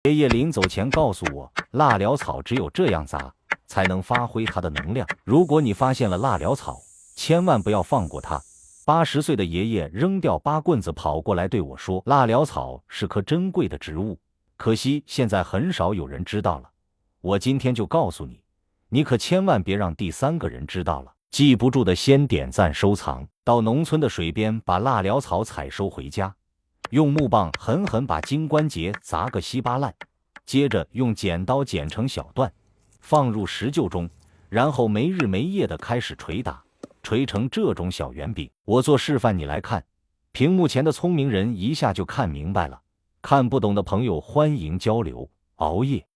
爷爷临走前告诉我，蜡疗草只有这样砸，才能发挥它的能量。如果你发现了蜡疗草，千万不要放过它。80岁的爷爷扔掉8棍子跑过来对我说，蜡疗草是棵珍贵的植物，可惜现在很少有人知道了。我今天就告诉你，你可千万别让第3个人知道了。记不住的先点赞收藏。到农村的水边把蜡疗草采收回家，用木棒狠狠把茎关节砸个稀巴烂，接着用剪刀剪成小段，放入石臼中，然后没日没夜地开始捶打，捶成这种小圆饼。我做示范，你来看。屏幕前的聪明人一下就看明白了，看不懂的朋友欢迎交流。熬夜